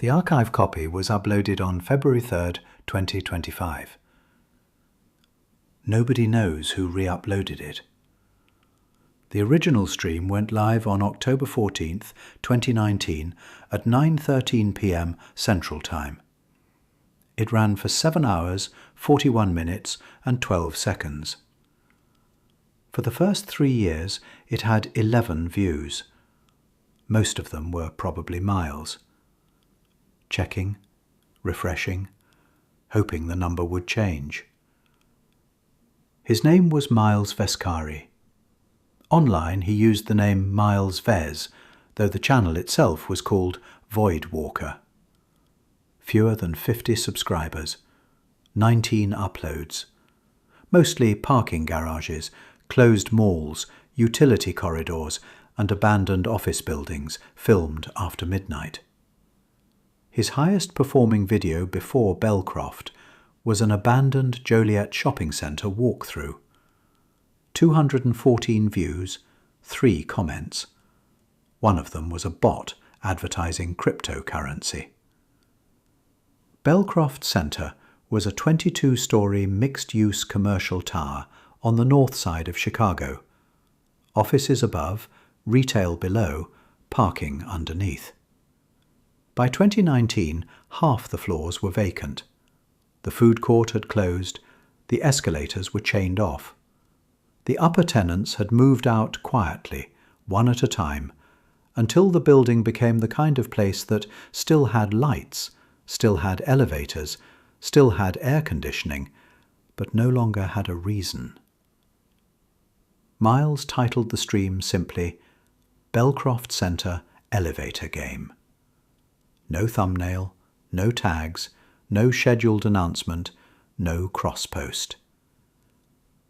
The archive copy was uploaded on February 3rd, 2025. Nobody knows who re-uploaded it. The original stream went live on October 14th, 2019 at 9:13 p.m. Central Time. It ran for 7 hours, 41 minutes and 12 seconds. For the first 3 years, it had 11 views. Most of them were probably Miles. Checking, refreshing, hoping the number would change. His name was Miles Vescari. Online he used the name Miles Vez, though the channel itself was called Void Walker. Fewer than 50 subscribers, 19 uploads. Mostly parking garages, closed malls, utility corridors and abandoned office buildings filmed after midnight. His highest performing video before Belcroft was an abandoned Joliet shopping centre walkthrough. 214 views, 3 comments. One of them was a bot advertising cryptocurrency. Belcroft Centre was a 22-storey mixed-use commercial tower on the north side of Chicago. Offices above, retail below, parking underneath. By 2019, half the floors were vacant. The food court had closed, the escalators were chained off. The upper tenants had moved out quietly, one at a time, until the building became the kind of place that still had lights, still had elevators, still had air conditioning, but no longer had a reason. Miles titled the stream simply Belcroft Centre Elevator Game. No thumbnail, no tags, no scheduled announcement, no cross-post.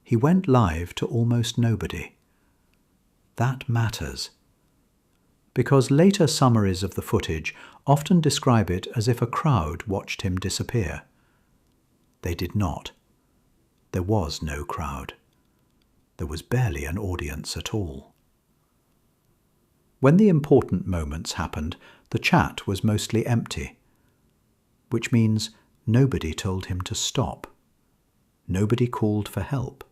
He went live to almost nobody. That matters. Because later summaries of the footage often describe it as if a crowd watched him disappear. They did not. There was no crowd. There was barely an audience at all. When the important moments happened, the chat was mostly empty, which means nobody told him to stop. Nobody called for help.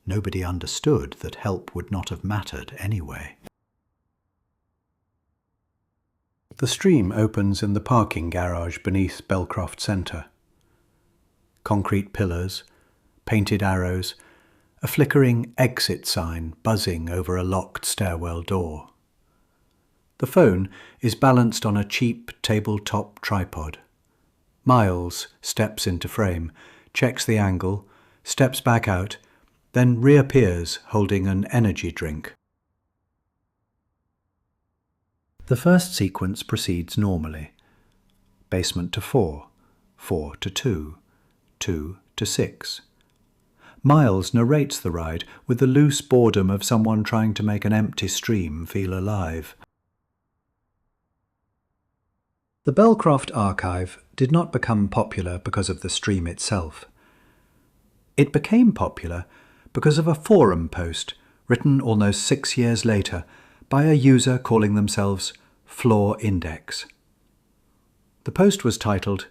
Nobody understood that help would not have mattered anyway. The stream opens in the parking garage beneath Belcroft Centre. Concrete pillars, painted arrows, a flickering exit sign buzzing over a locked stairwell door. The phone is balanced on a cheap tabletop tripod. Miles steps into frame, checks the angle, steps back out, then reappears holding an energy drink. The first sequence proceeds normally. Basement to 4, 4 to 2, 2 to 6. Miles narrates the ride with the loose boredom of someone trying to make an empty stream feel alive. The Belcroft archive did not become popular because of the stream itself. It became popular because of a forum post written almost 6 years later by a user calling themselves Floor Index. The post was titled,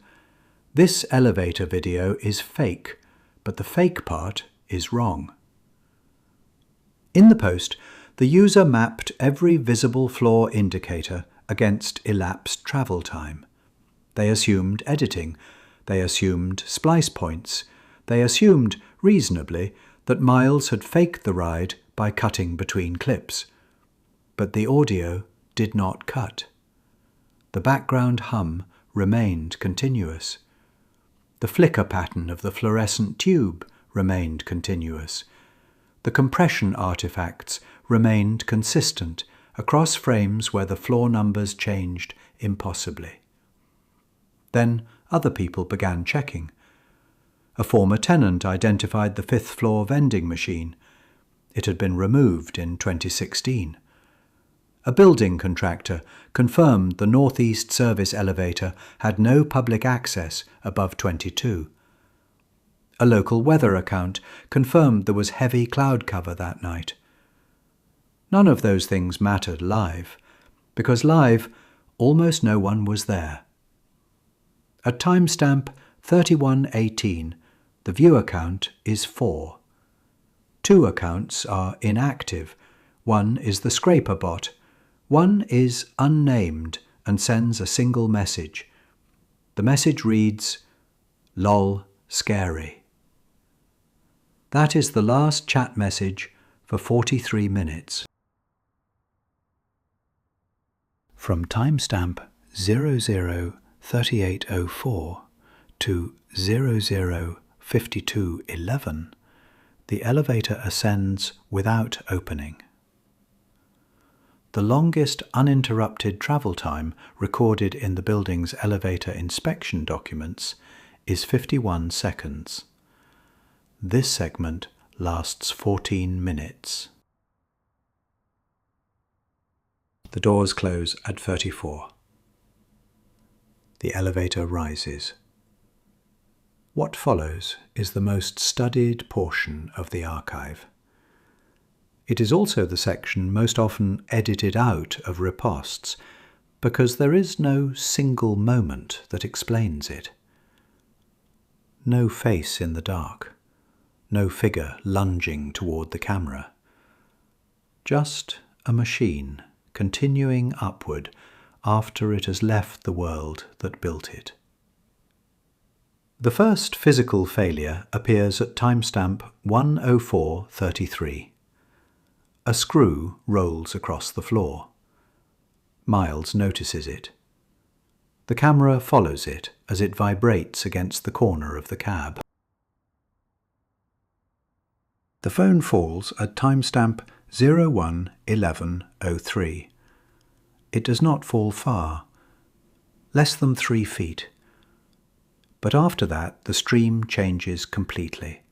"This elevator video is fake, but the fake part is wrong." In the post, the user mapped every visible floor indicator against elapsed travel time. They assumed editing, they assumed splice points, they assumed, reasonably, that Miles had faked the ride by cutting between clips. But the audio did not cut. The background hum remained continuous. The flicker pattern of the fluorescent tube remained continuous. The compression artifacts remained consistent across frames where the floor numbers changed impossibly. Then other people began checking. A former tenant identified the 5th floor vending machine. It had been removed in 2016. A building contractor confirmed the Northeast Service elevator had no public access above 22. A local weather account confirmed there was heavy cloud cover that night. None of those things mattered live, because live, almost no one was there. At timestamp 31:18, the viewer count is 4. 2 accounts are inactive. One is the scraper bot. One is unnamed and sends a single message. The message reads, "Lol, scary." That is the last chat message for 43 minutes. From timestamp 00:38:04 to 00:52:11, the elevator ascends without opening. The longest uninterrupted travel time recorded in the building's elevator inspection documents is 51 seconds. This segment lasts 14 minutes. The doors close at 34. The elevator rises. What follows is the most studied portion of the archive. It is also the section most often edited out of riposts, because there is no single moment that explains it. No face in the dark, no figure lunging toward the camera. Just a machine continuing upward after it has left the world that built it. The first physical failure appears at timestamp 1:04:33. A screw rolls across the floor. Miles notices it. The camera follows it as it vibrates against the corner of the cab. The phone falls at timestamp 01:11:03. It does not fall far, less than 3 feet. But after that, the stream changes completely.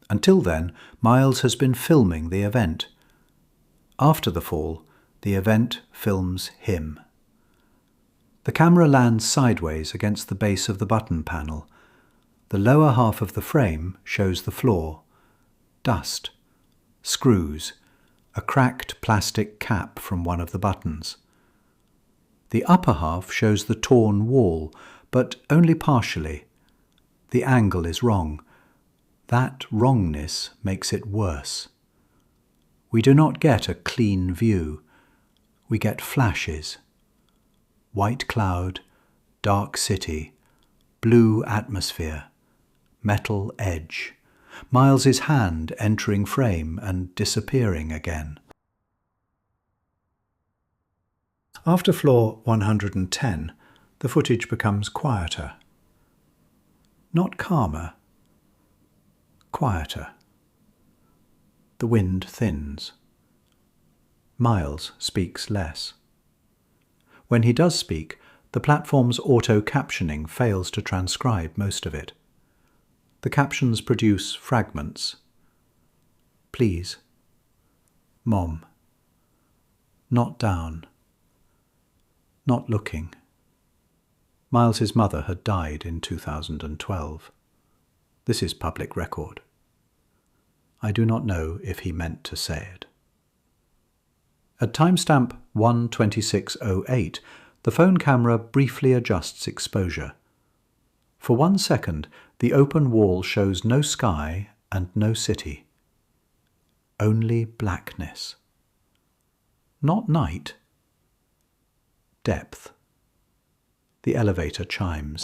Until then, Miles has been filming the event. After the fall, the event films him. The camera lands sideways against the base of the button panel. The lower half of the frame shows the floor, dust, screws, a cracked plastic cap from one of the buttons. The upper half shows the torn wall, but only partially. The angle is wrong. That wrongness makes it worse. We do not get a clean view. We get flashes. White cloud, dark city, blue atmosphere, metal edge. Miles's hand entering frame and disappearing again. After floor 110, the footage becomes quieter. Not calmer, quieter. The wind thins. Miles speaks less. When he does speak, the platform's auto-captioning fails to transcribe most of it. The captions produce fragments. Please. Mom. Not down. Not looking. Miles's mother had died in 2012. This is public record. I do not know if he meant to say it. At timestamp 1:26:08, the phone camera briefly adjusts exposure. For 1 second, the open wall shows no sky and no city. Only blackness. Not night. Depth. The elevator chimes.